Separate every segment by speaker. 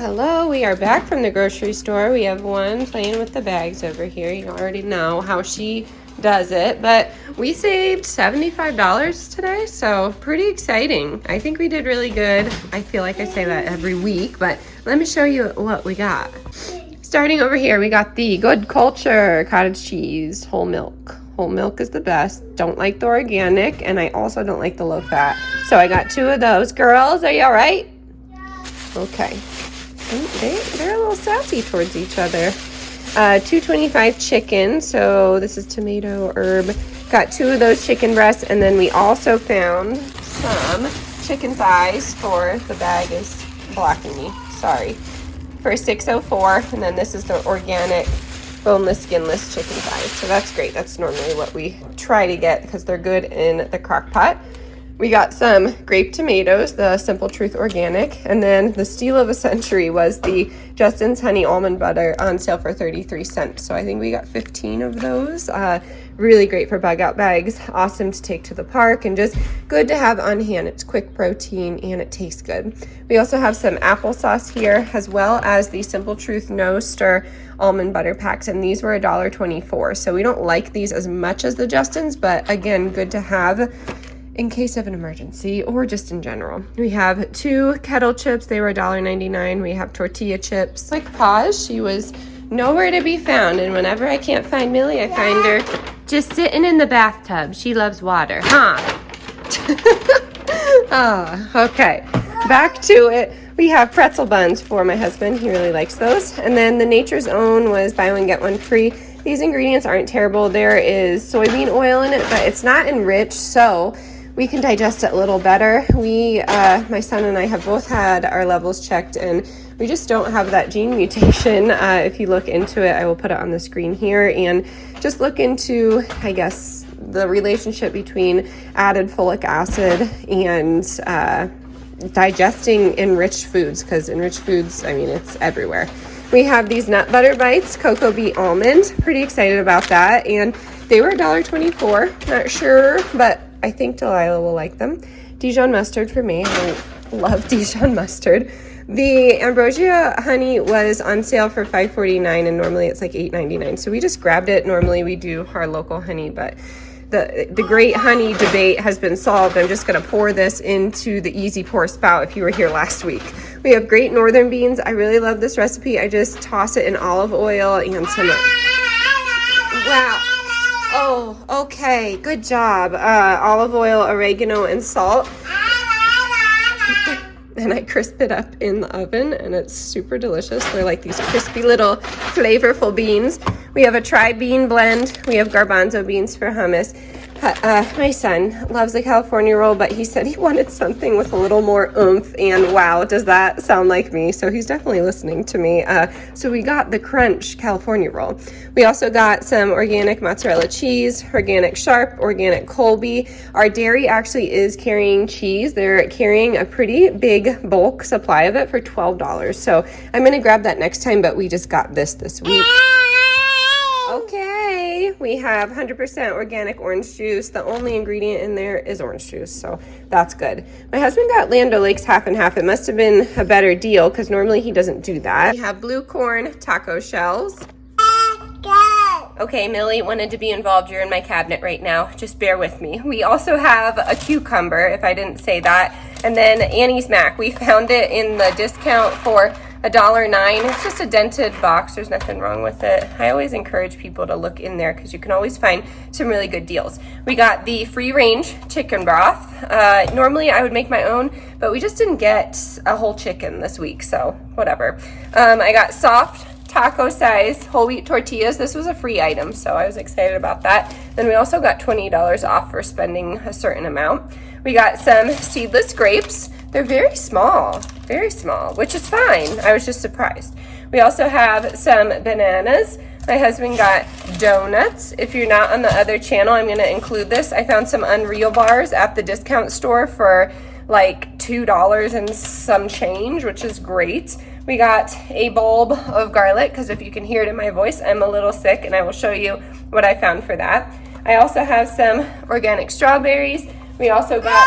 Speaker 1: Hello, we are back from the grocery store. We have one playing with the bags over here. You already know how she does it, but we saved $75 today, so pretty exciting. I think we did really good. I feel like I say that every week, but let me show you what we got. Starting over here, we got the Good Culture cottage cheese, whole milk. Whole milk is the best. Don't like the organic, and I also don't like the low fat. So I got 2 of those. Girls, are you all right? Yeah. Okay. They're a little sassy towards each other. $2.25 chicken. So this is tomato, herb. Got 2 of those chicken breasts, and then we also found some chicken thighs for the bag is blocking me. Sorry. For $6.04, and then this is the organic boneless, skinless chicken thighs. So that's great. That's normally what we try to get because they're good in the crock pot. We got some grape tomatoes, the Simple Truth Organic, and then the steal of a century was the Justin's Honey Almond Butter on sale for 33 cents. So I think we got 15 of those. Really great for bug out bags, awesome to take to the park, and just good to have on hand. It's quick protein and it tastes good. We also have some applesauce here, as well as the Simple Truth No Stir almond butter packs, and these were $1.24. So we don't like these as much as the Justin's, but again, good to have in case of an emergency or just in general. We have 2 kettle chips. They were $1.99. We have tortilla chips. Like Paz, she was nowhere to be found, and whenever I can't find Millie, I find her just sitting in the bathtub. She loves water, huh? Oh, okay, back to it. We have pretzel buns for my husband. He really likes those. And then the Nature's Own was buy one, get one free. These ingredients aren't terrible. There is soybean oil in it, but it's not enriched, so we can digest it a little better. My son and I have both had our levels checked, and we just don't have that gene mutation. If you look into it, I will put it on the screen here, and just look into, I guess, the relationship between added folic acid and digesting enriched foods, because enriched foods, I mean, it's everywhere. We have these nut butter bites, cocoa beet almond. Pretty excited about that, and they were $1.24. Not sure, but I think Delilah will like them. Dijon mustard for me. I love Dijon mustard. The ambrosia honey was on sale for $5.49, and normally it's like $8.99. So we just grabbed it. Normally we do our local honey, but the great honey debate has been solved. I'm just going to pour this into the easy pour spout if you were here last week. We have great northern beans. I really love this recipe. I just toss it in olive oil and some... Wow. Oh, okay. Good job. Olive oil, oregano, and salt. And I crisp it up in the oven, and it's super delicious. They're like these crispy little flavorful beans. We have a tri-bean blend. We have garbanzo beans for hummus. My son loves the California roll, but he said he wanted something with a little more oomph, and wow, does that sound like me? So he's definitely listening to me. So we got the Crunch California roll. We also got some organic mozzarella cheese, organic Sharp, organic Colby. Our dairy actually is carrying cheese. They're carrying a pretty big bulk supply of it for $12. So I'm going to grab that next time, but we just got this week. Okay, we have 100% organic orange juice. The only ingredient in there is orange juice, so that's good. My husband got Land O'Lakes half and half. It must have been a better deal because normally he doesn't do that. We have blue corn taco shells. Okay, Millie wanted to be involved. You're in my cabinet right now. Just bear with me. We also have a cucumber, if I didn't say that. And then Annie's Mac. We found it in the discount for $1.09. It's just a dented box. There's nothing wrong with it. I always encourage people to look in there because you can always find some really good deals. We got the free range chicken broth. Normally I would make my own, but we just didn't get a whole chicken this week, so whatever. I got soft taco size whole wheat tortillas. This was a free item, so I was excited about that. Then we also got $20 off for spending a certain amount. We got some seedless grapes. They're very small, which is fine. I was just surprised. We also have some bananas. My husband got donuts. If you're not on the other channel, I'm gonna include this. I found some Unreal bars at the discount store for like $2 and some change, which is great. We got a bulb of garlic, because if you can hear it in my voice, I'm a little sick, and I will show you what I found for that. I also have some organic strawberries. We also got...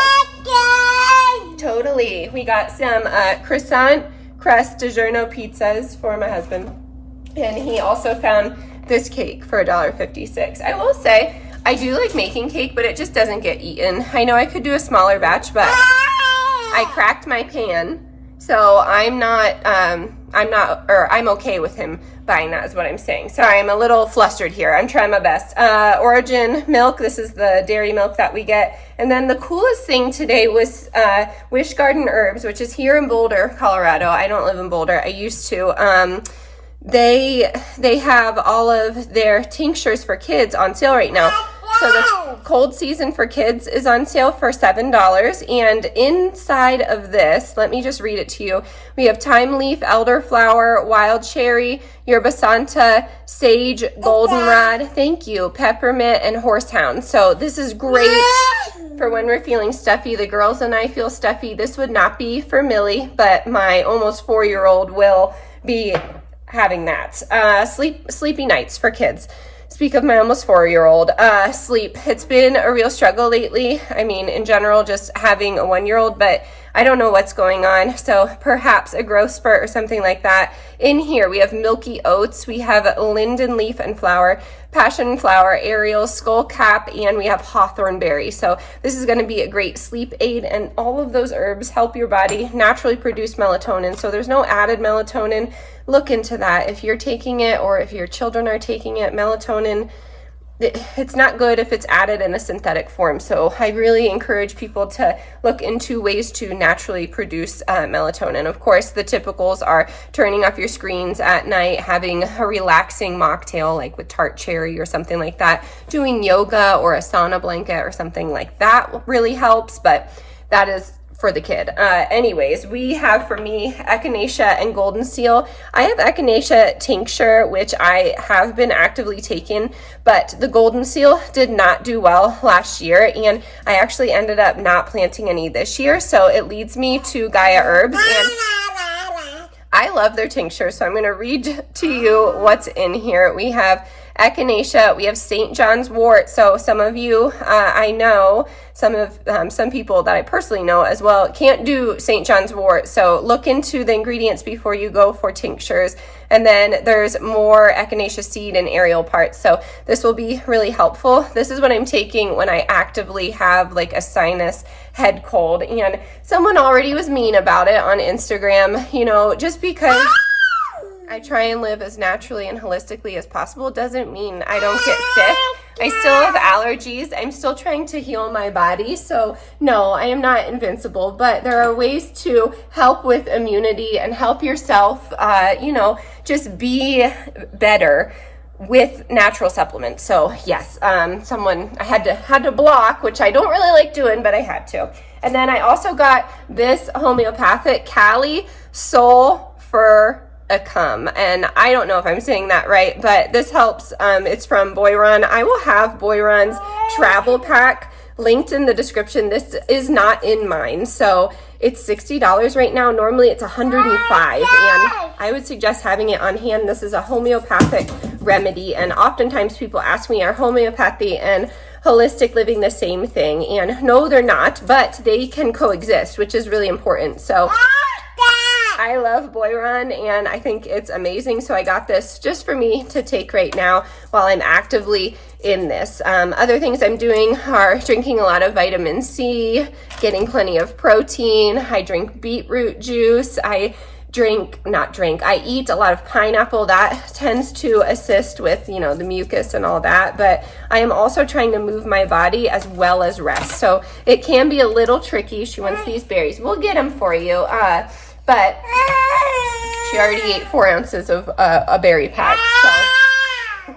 Speaker 1: Totally. We got some croissant pressed DiGiorno pizzas for my husband. And he also found this cake for $1.56. I will say, I do like making cake, but it just doesn't get eaten. I know I could do a smaller batch, but I cracked my pan. So I'm okay with him buying that, is what I'm saying. Sorry, I'm a little flustered here. I'm trying my best. Origin milk, this is the dairy milk that we get. And then the coolest thing today was Wish Garden Herbs, which is here in Boulder, Colorado. I don't live in Boulder. I used to. They have all of their tinctures for kids on sale right now. So the cold season for kids is on sale for $7. And inside of this, let me just read it to you. We have thyme leaf, elderflower, wild cherry, yerba santa, sage, goldenrod, thank you, peppermint, and horsehound. So this is great for when we're feeling stuffy. The girls and I feel stuffy. This would not be for Millie, but my almost 4-year-old will be having that. Sleepy nights for kids. Speak of my almost 4-year-old, sleep. It's been a real struggle lately. I mean, in general, just having a 1-year-old, but I don't know what's going on. So perhaps a growth spurt or something like that. In here, we have milky oats. We have linden leaf and flower, passion flower, Ariel, skull cap, and we have hawthorn berry. So this is going to be a great sleep aid, and all of those herbs help your body naturally produce melatonin. So there's no added melatonin. Look into that. If you're taking it or if your children are taking it, melatonin, it's not good if it's added in a synthetic form. So I really encourage people to look into ways to naturally produce melatonin. Of course, the typicals are turning off your screens at night, having a relaxing mocktail like with tart cherry or something like that, doing yoga or a sauna blanket or something like that really helps, but that is for the kid. Anyways, we have for me echinacea and golden seal. I have echinacea tincture, which I have been actively taking, but the golden seal did not do well last year, and I actually ended up not planting any this year. So it leads me to Gaia Herbs, and I love their tincture. So I'm going to read to you what's in here. We have echinacea, we have St. John's wort. So some of you, I know, some people that I personally know as well can't do St. John's wort. So look into the ingredients before you go for tinctures. And then there's more echinacea seed and aerial parts. So this will be really helpful. This is what I'm taking when I actively have like a sinus head cold. And someone already was mean about it on Instagram, you know, just because I try and live as naturally and holistically as possible doesn't mean I don't get sick. I still have allergies. I'm still trying to heal my body. So no, I am not invincible, but there are ways to help with immunity and help yourself, you know, just be better with natural supplements. So yes, someone I had to block, which I don't really like doing, but I had to. And then I also got this homeopathic Cali Soul for a cum, and I don't know if I'm saying that right, but this helps. It's from Boyron. I will have Boyron's travel pack linked in the description. This is not in mine, so it's $60 right now. Normally it's $105, and I would suggest having it on hand. This is a homeopathic remedy, and oftentimes people ask me, are homeopathy and holistic living the same thing? And no, they're not, but they can coexist, which is really important. So I love Boyron, and I think it's amazing. So I got this just for me to take right now while I'm actively in this. Other things I'm doing are drinking a lot of vitamin C, getting plenty of protein. I drink beetroot juice. I eat a lot of pineapple. That tends to assist with, you know, the mucus and all that. But I am also trying to move my body as well as rest. So it can be a little tricky. She wants these berries. We'll get them for you. But she already ate 4 ounces of a berry pack. So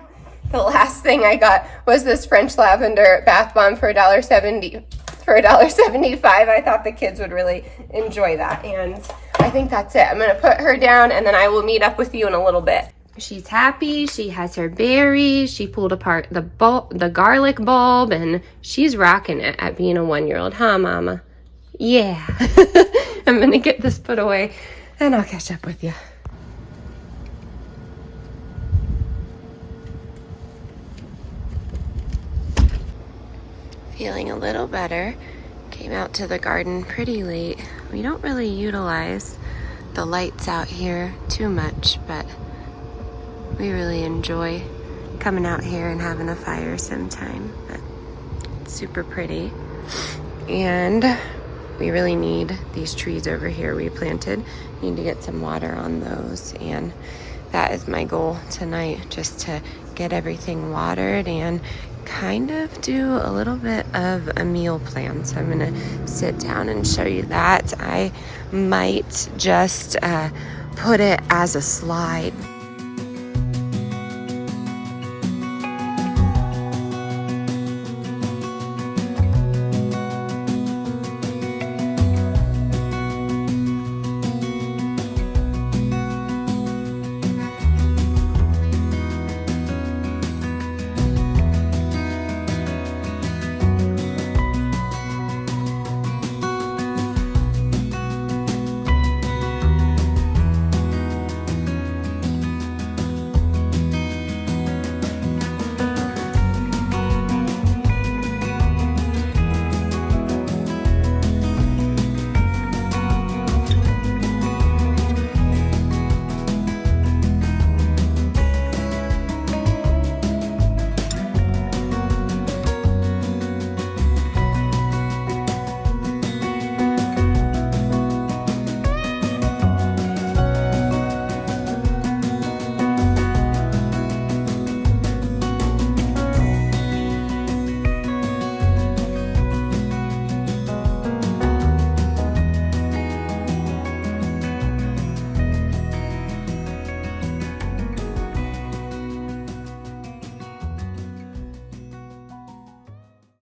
Speaker 1: the last thing I got was this French lavender bath bomb for $1.70. For $1.75. I thought the kids would really enjoy that, and I think that's it. I'm going to put her down, and then I will meet up with you in a little bit. She's happy. She has her berries. She pulled apart the garlic bulb, and she's rocking it at being a 1-year-old. Huh, Mama? Yeah. I'm going to get this put away, and I'll catch up with you. Feeling a little better. Came out to the garden pretty late. We don't really utilize the lights out here too much, but we really enjoy coming out here and having a fire sometime. But it's super pretty. And we really need these trees over here we planted. Need to get some water on those, and that is my goal tonight, just to get everything watered and kind of do a little bit of a meal plan. So I'm gonna sit down and show you that. I might just put it as a slide.